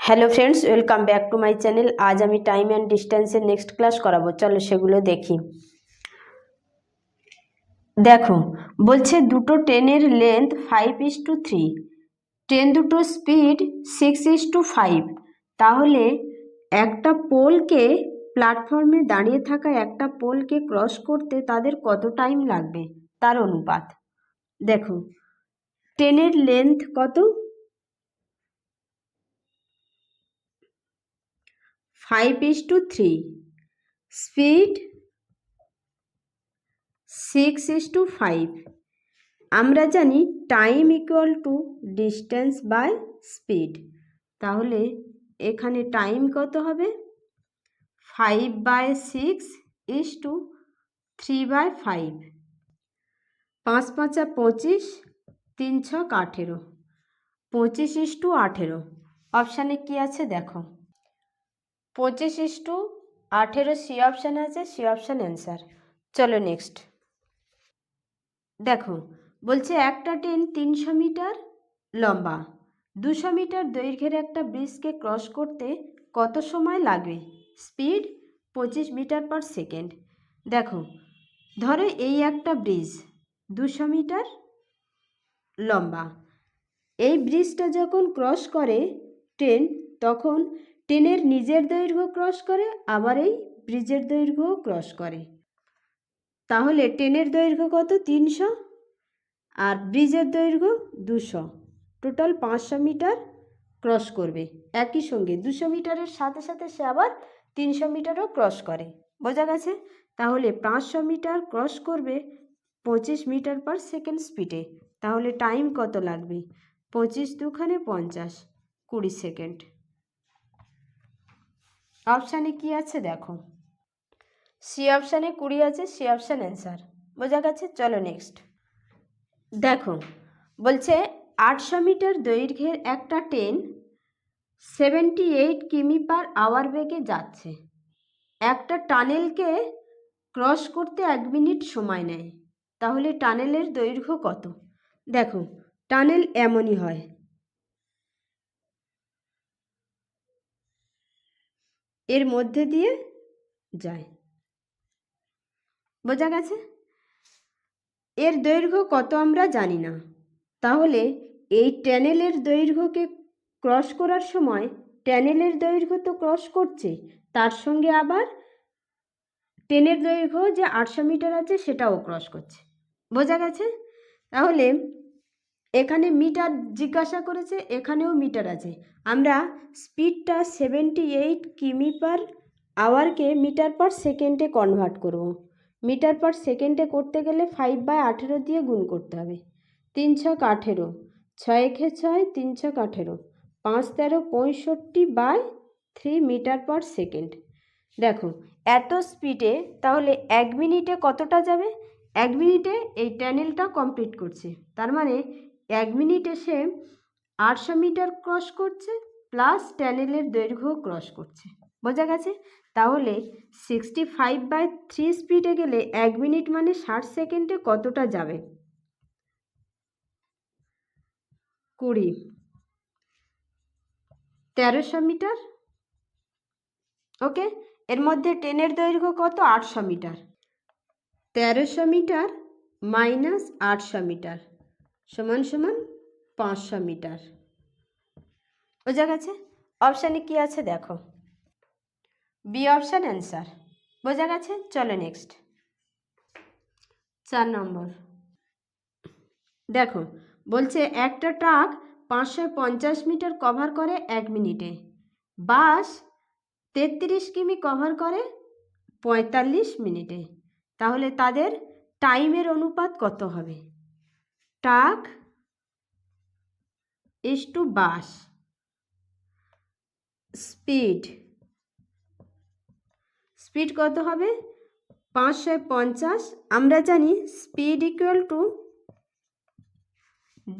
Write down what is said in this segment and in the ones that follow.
Hello friends, welcome back to my channel. আজ আমি time and ডিস্টেন্সের next class করাবো। চলো সেগুলো দেখি। দেখো, বলছে দুটো ট্রেনের লেন্থ 5:3, ট্রেন দুটো স্পিড 6:5। তাহলে একটা পোলকে, প্ল্যাটফর্মে দাঁড়িয়ে থাকা একটা পোলকে ক্রস করতে তাদের কত টাইম লাগবে তার অনুপাত। দেখো, ট্রেনের লেন্থ কত? 5:3, স্পিড 6:5। আমরা জানি time equal to distance by speed. তাহলে এখানে টাইম কত হবে? 5/6:3/5। 5×5 = 25, 3×6 = 18, 25:18। অপশানে কি আছে দেখো, 25:18 সি অপশানে আছে, সি অপশান অ্যান্সার। চলো নেক্সট। দেখো, বলছে একটা ট্রেন 300 মিটার লম্বা, 200 মিটার দৈর্ঘ্যের একটা ব্রিজকে ক্রস করতে কত সময় লাগবে? Speed 25 metre per second. দেখো, ধরো এই একটা ব্রিজ 200 মিটার লম্বা। এই ব্রিজটা যখন ক্রস করে ট্রেন, তখন ট্রেনের নিজের দৈর্ঘ্য ক্রস করে, আবার এই ব্রিজের দৈর্ঘ্যও ক্রস করে। তাহলে ট্রেনের দৈর্ঘ্য কত? 300, আর ব্রিজের দৈর্ঘ্য 200, টোটাল 500 মিটার ক্রস করবে। একই সঙ্গে 200 মিটারের সাথে সাথে সে আবার 300 মিটারও ক্রস করে। বোঝা গেছে? তাহলে 500 মিটার ক্রস করবে 25 মিটার পার সেকেন্ড স্পিডে। তাহলে টাইম কত লাগবে? 25×2 = 50, 20 সেকেন্ড। অপশানে কি আছে দেখো, সি অপশানে 20 আছে, সি অপশান অ্যান্সার। বোঝা গেছে? চলো নেক্সট। দেখো, বলছে 800 মিটার দৈর্ঘ্যের একটা ট্রেন 78 কিমি/আওয়ার বেগে যাচ্ছে। একটা টানেলকে ক্রস করতে 1 মিনিট সময় নেয়। তাহলে টানেলের দৈর্ঘ্য কত? দেখো, টানেল এমনই হয়, এর মধ্যে দিয়ে যায়। বোঝা গেছে? এর দৈর্ঘ্য কত আমরা জানি না। তাহলে এই টানেলের দৈর্ঘ্যকে ক্রস করার সময় টানেলের দৈর্ঘ্য তো ক্রস করছে, তার সঙ্গে আবার ট্রেনের দৈর্ঘ্য যে 800 মিটার আছে সেটাও ক্রস করছে। বোঝা গেছে? তাহলে এখানে মিটার জিজ্ঞাসা করেছে, এখানেও মিটার আছে। আমরা স্পিডটা 78 কিমি/আওয়ারকে মিটার পার সেকেন্ডে কনভার্ট করব। মিটার পার সেকেন্ডে করতে গেলে 5/18 দিয়ে গুণ করতে হবে। 3×6 = 18, 6×6 = 3×6 = 18, 5×13 = 65/3 মিটার পার সেকেন্ড। দেখো, এত স্পিডে তাহলে 1 মিনিটে কতটা যাবে? 1 মিনিটে এই টানেলটা কমপ্লিট করছে, তার মানে 1 মিনিটে সে 800 মিটার ক্রস করছে, প্লাস টানেলের দৈর্ঘ্য ক্রস করছে। বোঝা গেছে? তাহলে 65/3 স্পিডে গেলে 1 মিনিট মানে 60 সেকেন্ডে কতটা যাবে? 20, 1300 মিটার। ওকে, এর মধ্যে ট্রেনের দৈর্ঘ্য কত? 800 মিটার। 1300 মিটার মাইনাস 800 মিটার সমান সমান 500 মিটার। বোঝা গেছে? অপশানে কি আছে দেখো, বি অপশান অ্যান্সার। বোঝা গেছে? চলো নেক্সট। 4 নম্বর। দেখো, বলছে একটা ট্রাক 550 মিটার কভার করে 1 মিনিটে, বাস 33 কিমি কভার করে 45 মিনিটে। তাহলে তাদের টাইমের অনুপাত কত হবে? ট্রাক = বাস, স্পিড কত হবে? 550। আমরা জানি speed equal to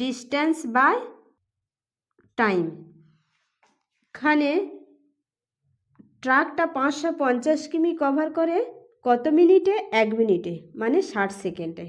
distance by time. এখানে ট্রাকটা 550 কিমি কভার করে কত মিনিটে? 1 মিনিটে, মানে 60 সেকেন্ডে।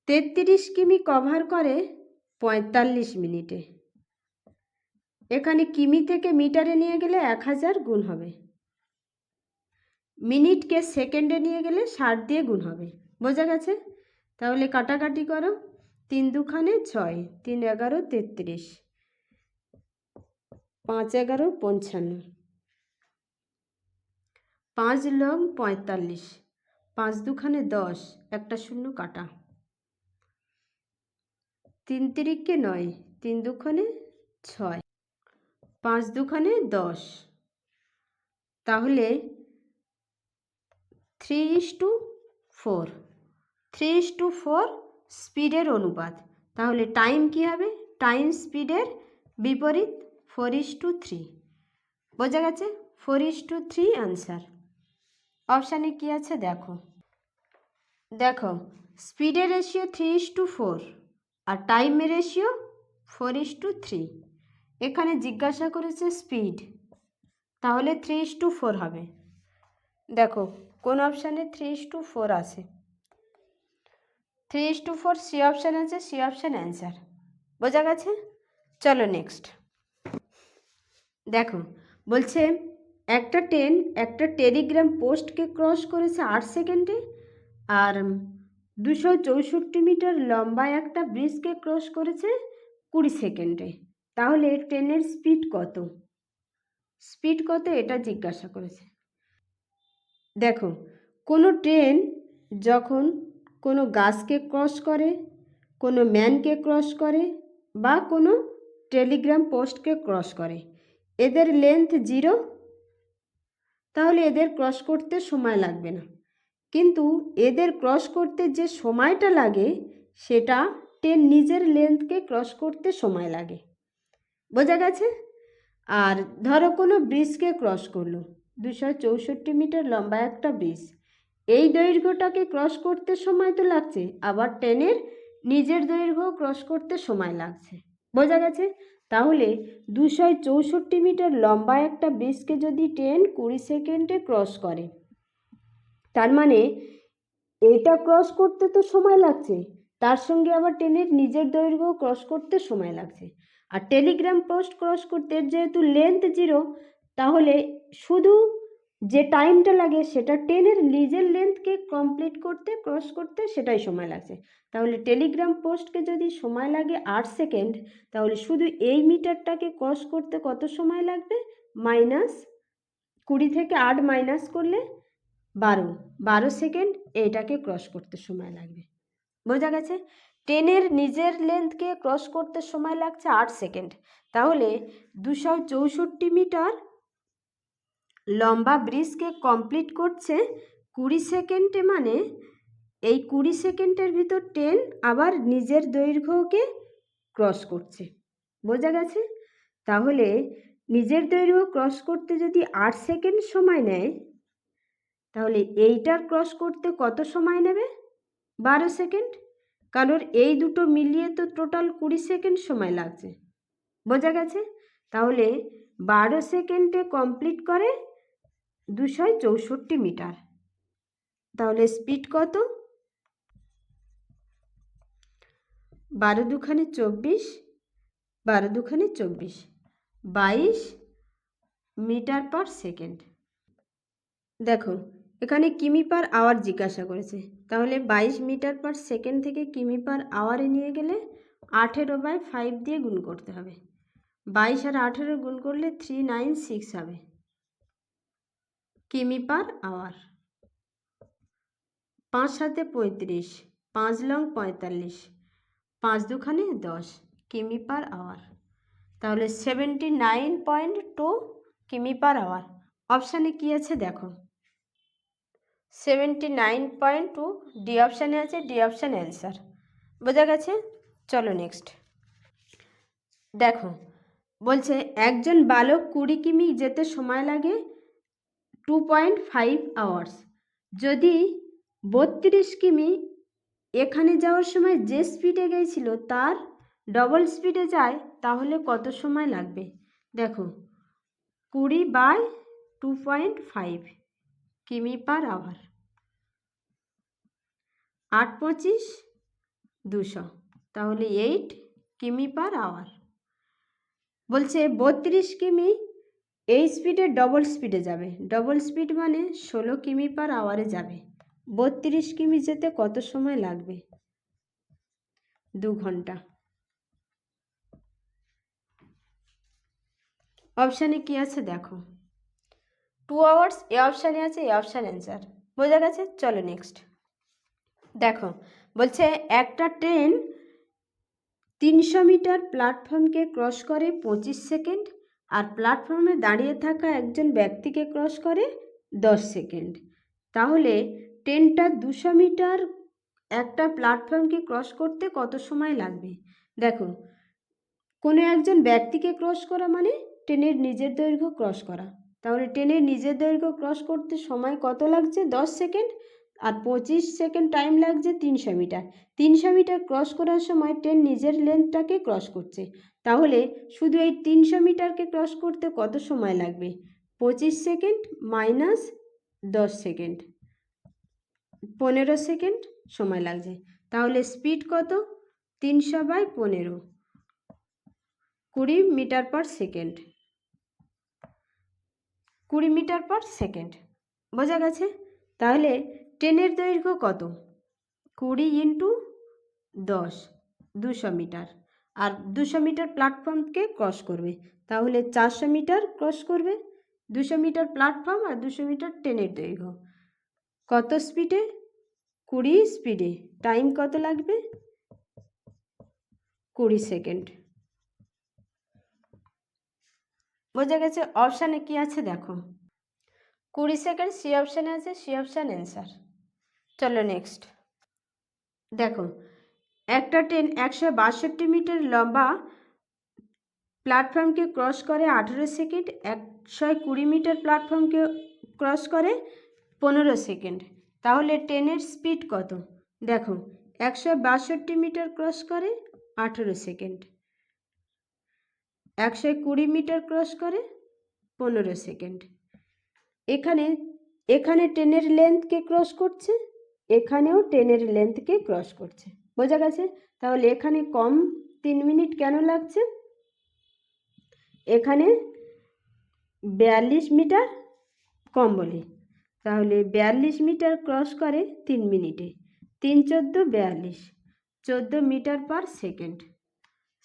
33 কিমি কভার করে 45 মিনিটে। এখানে কিমি থেকে মিটারে নিয়ে গেলে 1000 গুণ হবে, মিনিটকে সেকেন্ডে নিয়ে গেলে 60 দিয়ে গুণ হবে। বোঝা গেছে? তাহলে কাটাকাটি করো, 3 দুখানে 6, 3 11 33, 5 11 55, 5 লং 45, 5 দুখানে 10, একটা শূন্য কাটা, 3 তিরিকে 9, 3 দুখানে 6, 5 দুখানে 10, তাহলে 3:4, 3:4 স্পিডের অনুপাত। তাহলে টাইম কি হবে? টাইম স্পিডের বিপরীত, 4:3। বোঝা গেছে? 4:3 আনসার। অপশানে কি আছে দেখো, দেখো স্পিডের রেশিও 3:4 আর টাইমের রেশিও 4:3। এখানে জিজ্ঞাসা করেছে স্পিড, তাহলে 3:4 হবে। দেখো কোন অপশানে 3:4 আছে? 3:4 সি অপশান আছে, সি অপশান অ্যান্সার। বোঝা গেছে? চলো নেক্সট দেখো, বলছে একটা ট্রেন একটা টেলিগ্রাম পোস্টকে ক্রস করেছে 8 সেকেন্ডে, আর 264 মিটার লম্বা একটা ব্রিজকে ক্রস করেছে 20 সেকেন্ডে। তাহলে ট্রেনের স্পিড কত? স্পিড কত এটা জিজ্ঞাসা করেছে। দেখো, কোনো ট্রেন যখন কোনো গাছকে ক্রস করে, কোনো ম্যানকে ক্রস করে, বা কোনো টেলিগ্রাম পোস্টকে ক্রস করে, এদের লেন্থ 0, তাহলে এদের ক্রস করতে সময় লাগবে না। কিন্তু এদের ক্রস করতে যে সময়টা লাগে সেটা ট্রেন নিজের লেন্থকে ক্রস করতে সময় লাগে। বোঝা গেছে? আর ধরো কোনো ব্রিজকে ক্রস করলো, 264 মিটার লম্বা একটা ব্রিজ, এই দৈর্ঘ্যটাকে ক্রস করতে সময় তো লাগছে, আবার ট্রেনের নিজের দৈর্ঘ্য ক্রস করতে সময় লাগছে। বোঝা গেছে? তাহলে 264 মিটার লম্বা একটা ব্রিজকে যদি ট্রেন 20 সেকেন্ডে ক্রস করে, তার মানে এটা ক্রস করতে তো সময় লাগছে, তার সঙ্গে আবার ট্রেনের নিজের দৈর্ঘ্য ক্রস করতে সময় লাগছে। আর টেলিগ্রাম পোস্ট ক্রস করতে যেহেতু লেন্থ 0, তাহলে শুধু যে টাইমটা লাগে সেটা ট্রেনের নিজের লেন্থকে কমপ্লিট করতে, ক্রস করতে সেটাই সময় লাগছে। তাহলে টেলিগ্রাম পোস্টকে যদি সময় লাগে 8 সেকেন্ড, তাহলে শুধু এই মিটারটাকে ক্রস করতে কত সময় লাগবে? -20 থেকে 8 মাইনাস করলে 12 সেকেন্ড এইটাকে ক্রস করতে সময় লাগবে। বোঝা গেছে? ট্রেনের নিজের লেন্থকে ক্রস করতে সময় লাগছে 8 সেকেন্ড, তাহলে 264 মিটার লম্বা ব্রিজকে কমপ্লিট করছে 20 সেকেন্ডে, মানে এই 20 সেকেন্ডের ভিতর ট্রেন আবার নিজের দৈর্ঘ্যকে ক্রস করছে। বোঝা গেছে? তাহলে নিজের দৈর্ঘ্য ক্রস করতে যদি 8 সেকেন্ড সময় নেয়, তাহলে এইটার ক্রস করতে কত সময় নেবে? 12 সেকেন্ড, কারণ এই দুটো মিলিয়ে তো টোটাল 20 সেকেন্ড সময় লাগছে। বোঝা গেছে? তাহলে 12 সেকেন্ডে কমপ্লিট করে 264 মিটার। তাহলে স্পিড কত? 12 দুখানে 24, 12 দুখানে 24, 22 মিটার পার সেকেন্ড। দেখো এখানে কিমি পার আওয়ার জিজ্ঞাসা করেছে, তাহলে 22 মিটার পার সেকেন্ড থেকে কিমি পার আওয়ারে নিয়ে গেলে 18/5 দিয়ে গুণ করতে হবে। 22 আর 18 গুণ করলে 396 হবে কিমি পার আওয়ার। 5 7 35, 5 লং 45, 5 দুখানে 10 কিমি পার আওয়ার। তাহলে 79.2 কিমি পার আওয়ার। অপশানে কি আছে দেখো, 79.2 ডি অপশানে আছে, ডি অপশান অ্যান্সার। বোঝা গেছে? চলো নেক্সট দেখো, বলছে একজন বালক 20 কিমি যেতে সময় লাগে 2.5 আওয়ার্স। যদি 32 কিমি এখানে যাওয়ার সময় যে স্পিডে গিয়েছিল তার ডবল স্পিডে যায়, তাহলে কত সময় লাগবে? দেখো 20/2.5 কিমি পার আওয়ার। 8 25 200, তাহলে 8 কিমি পার আওয়ার। বলছে 32 কিমি এই স্পিডে ডবল স্পিডে যাবে। ডবল স্পিড মানে 16 কিমি পার আওয়ারে যাবে। 32 কিমি যেতে কত সময় লাগবে? 2 ঘন্টা। অপশানে কি আছে দেখো, 2 আওয়ার্স এ অপশানে আছে, এ অপশান অ্যান্সার। বোঝা গেছে? চলো নেক্সট দেখো, বলছে একটা ট্রেন 300 মিটার প্ল্যাটফর্মকে ক্রস করে 25 সেকেন্ড, আর প্ল্যাটফর্মে দাঁড়িয়ে থাকা একজন ব্যক্তিকে ক্রস করে 10 সেকেন্ড। তাহলে ট্রেনটা 200 মিটার একটা প্ল্যাটফর্মকে ক্রস করতে কত সময় লাগবে? দেখো, কোনো একজন ব্যক্তিকে ক্রস করা মানে ট্রেনের নিজের দৈর্ঘ্য ক্রস করা। তাহলে ট্রেনের নিজের দৈর্ঘ্য ক্রস করতে সময় কত লাগছে? 10 সেকেন্ড, আর 25 সেকেন্ড টাইম লাগছে 300 মিটার। 300 মিটার ক্রস করার সময় ট্রেন নিজের লেন্থটাকে ক্রস করছে। তাহলে শুধু এই 300 মিটারকে ক্রস করতে কত সময় লাগবে? 25 সেকেন্ড মাইনাস 10 সেকেন্ড, 15 সেকেন্ড সময় লাগছে। তাহলে স্পিড কত? 300/15, 20 metre per second. 20 metre per second. বোঝা গেছে? তাহলে ট্রেনের দৈর্ঘ্য কত? 20 ইন্টু 10, 200 মিটার। আর 200 মিটার প্ল্যাটফর্মকে ক্রস করবে, তাহলে 400 মিটার ক্রস করবে। 200 মিটার প্ল্যাটফর্ম আর 200 মিটার ট্রেনের দৈর্ঘ্য। কত স্পিডে? 20 স্পিডে। টাইম কত লাগবে? 20 সেকেন্ড। বোঝা গেছে? অপশানে কি আছে দেখো, 20 সেকেন্ড সি অপশানে আছে, সি অপশান অ্যান্সার। চলো নেক্সট দেখো, একটা ট্রেন 162 মিটার লম্বা প্ল্যাটফর্মকে ক্রস করে 18 সেকেন্ড, 120 মিটার প্ল্যাটফর্মকে ক্রস করে 15 সেকেন্ড। তাহলে ট্রেনের স্পিড কত? দেখো, 162 মিটার ক্রস করে 18 সেকেন্ড, 120 মিটার ক্রস করে 15 সেকেন্ড। এখানে ট্রেনের লেন্থকে ক্রস করছে, এখানেও ট্রেনের লেন্থকে ক্রস করছে। বোঝা গেছে? তাহলে এখানে কম 3 মিনিট কেন লাগছে? এখানে 42 মিটার কম বলে, তাহলে 42 মিটার ক্রস করে 3 মিনিটে। 3 14 42, 14 মিটার পার সেকেন্ড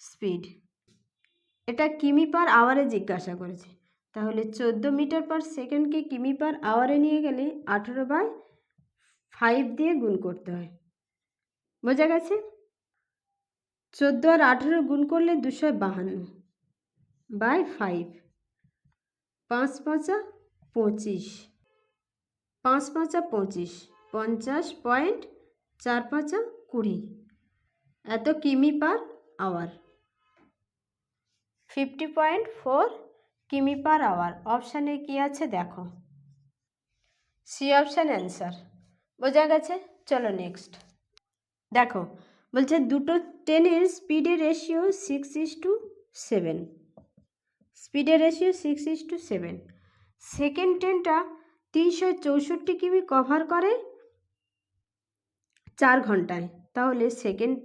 স্পিড। এটা কিমি পার আওয়ারে জিজ্ঞাসা করেছে, তাহলে 14 মিটার পার সেকেন্ডকে কিমি পার আওয়ারে নিয়ে গেলে 18/5 দিয়ে গুণ করতে হয়। বোঝা গেছে? 14 আর 18 গুণ করলে 252/5, 5 5 25, 5 5 25, 50.45 20, এত কিমি পার আওয়ার, 50.4 কিমি পার আওয়ার। অপশানে কি আছে দেখো, সি অপশান অ্যান্সার। বোঝা গেছে? চলো নেক্সট দেখো, বলছে দুটো ট্রেনের স্পিডের রেশিও 6:7, স্পিডের রেশিও 6:7। সেকেন্ড ট্রেনটা 364 কিমি কভার করে 4 ঘন্টায়। তাহলে সেকেন্ড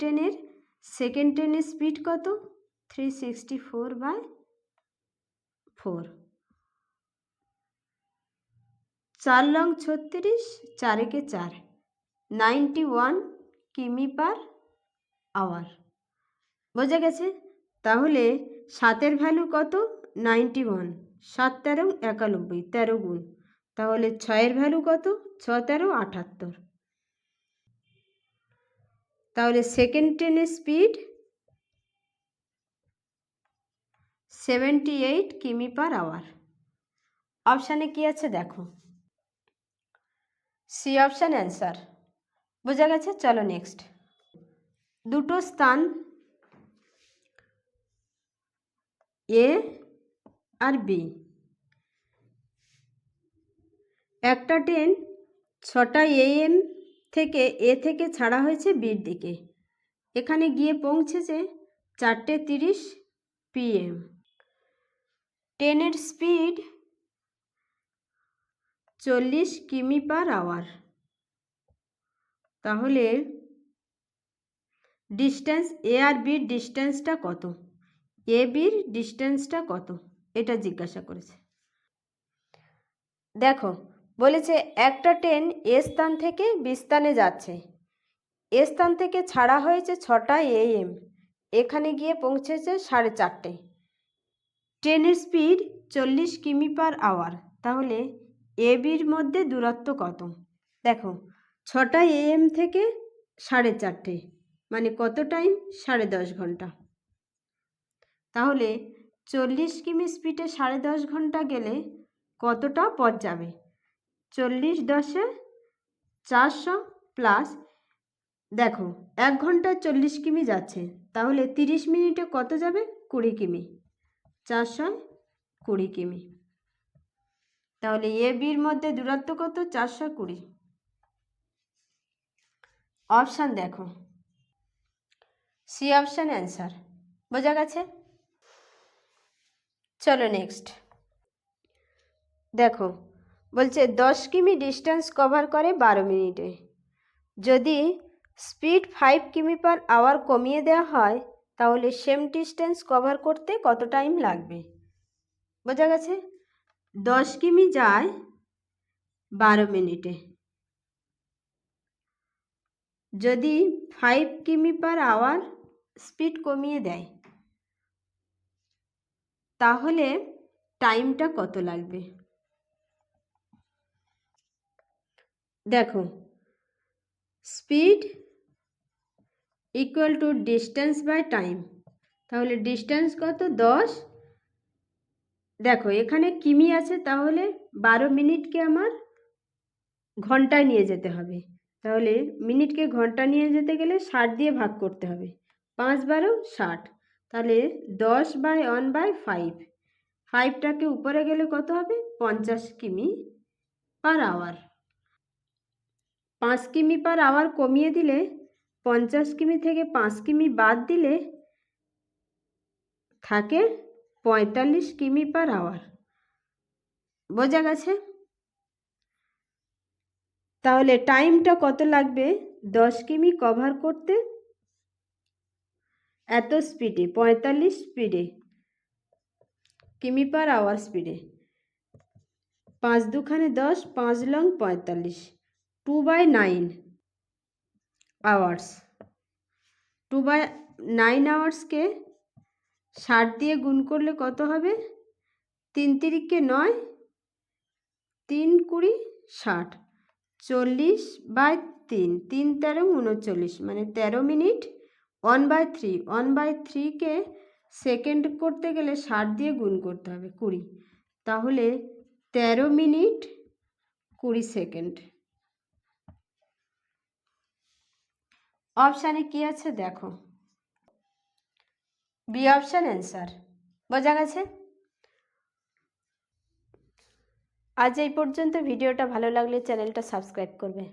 ট্রেনের স্পিড কত? 364/4, 4 লং 36, 4 একে 4, 91 কিমি পার আওয়ার। বোঝা গেছে? তাহলে 7-এর ভ্যালু কত? 91, 7 13 91, 13 গুণ। তাহলে 6-এর ভ্যালু কত? 6 13 78। তাহলে সেকেন্ড ট্রেনের স্পিড 78 কিমি পার আওয়ার। অপশানে কি আছে দেখো, সি অপশান অ্যান্সার। বোঝা গেছে? চলো নেক্সট, দুটো স্থান এ আর বি, একটা ট্রেন 6টা AM থেকে এ থেকে ছাড়া হয়েছে বির দিকে, এখানে গিয়ে পৌঁছেছে 4:30 PM। ট্রেনের স্পিড 40 কিমি পার আওয়ার। তাহলে ডিস্টেন্স এ আর বির ডিস্টেন্সটা কত, এ বির ডিস্টেন্সটা কত, এটা জিজ্ঞাসা করেছে। দেখো বলেছে একটা ট্রেন এ স্থান থেকে বি স্থানে যাচ্ছে, এ স্থান থেকে ছাড়া হয়েছে 6টা AM, এখানে গিয়ে পৌঁছেছে 4:30। ট্রেনের স্পিড 40 কিমি/আওয়ার, তাহলে এ বির মধ্যে দূরত্ব কত? দেখো 6টা AM থেকে 4:30 মানে কত টাইম? 10.5 ঘন্টা। তাহলে 40 কিমি স্পিডে 10.5 ঘন্টা গেলে কতটা পথ যাবে? 40 10 400 প্লাস, দেখো 1 ঘন্টায় 40 কিমি যাচ্ছে, তাহলে 30 মিনিটে কত যাবে? 20 কিমি। 420 কিমি। তাহলে এ বির মধ্যে দূরত্ব কত? 420। অপশান দেখো, সি অপশান অ্যান্সার। বোঝা গেছে? চলো নেক্সট দেখো, বলছে 10 কিমি ডিস্টেন্স কভার করে 12 মিনিটে। যদি স্পিড 5 কিমি/আওয়ার কমিয়ে দেওয়া হয় তাহলে সেম ডিস্টেন্স কভার করতে কত টাইম লাগবে? বোঝা গেছে? 10 কিমি যায় 12 মিনিটে, যদি 5 কিমি/আওয়ার স্পিড কমিয়ে দেয় তাহলে টাইমটা কত লাগবে? দেখো speed equal to distance by time, তাহলে ডিস্টেন্স কত? 10। দেখো এখানে কিমি আছে, তাহলে 12 মিনিটকে আমার ঘন্টায় নিয়ে যেতে হবে, তাহলে মিনিটকে ঘন্টা নিয়ে যেতে গেলে 60 দিয়ে ভাগ করতে হবে, 5 12 60, তাহলে 10/1/5, 5টাকে উপরে গেলে কত হবে? 50 কিমি/আওয়ার। 5 কিমি/আওয়ার কমিয়ে দিলে, 50 কিমি থেকে 5 কিমি বাদ দিলে থাকে 45 কিমি/আওয়ার। বোঝা গেছে? তাহলে টাইমটা কত লাগবে 10 কিমি কভার করতে? এত স্পিডে, 45 স্পিডে, কিমি/আওয়ার স্পিডে। 5 দুখানে 10, 5 লং 45, 2/9 আওয়ার্স। 2/9 আওয়ার্সকে 60 দিয়ে গুণ করলে কত হবে? 3 তিরিকে 9, 3 20 60, 40/3, 3 13 39, মানে 13 মিনিট। 1/3, 1/3কে সেকেন্ড করতে গেলে 60 দিয়ে গুণ করতে হবে 20, তাহলে 13 মিনিট 20 সেকেন্ড। অপশানে কি আছে দেখো, বি অপশান অ্যান্সার। বোঝা গেছে? আজ এই পর্যন্ত। ভিডিওটা ভালো লাগলে চ্যানেলটা সাবস্ক্রাইব করবে।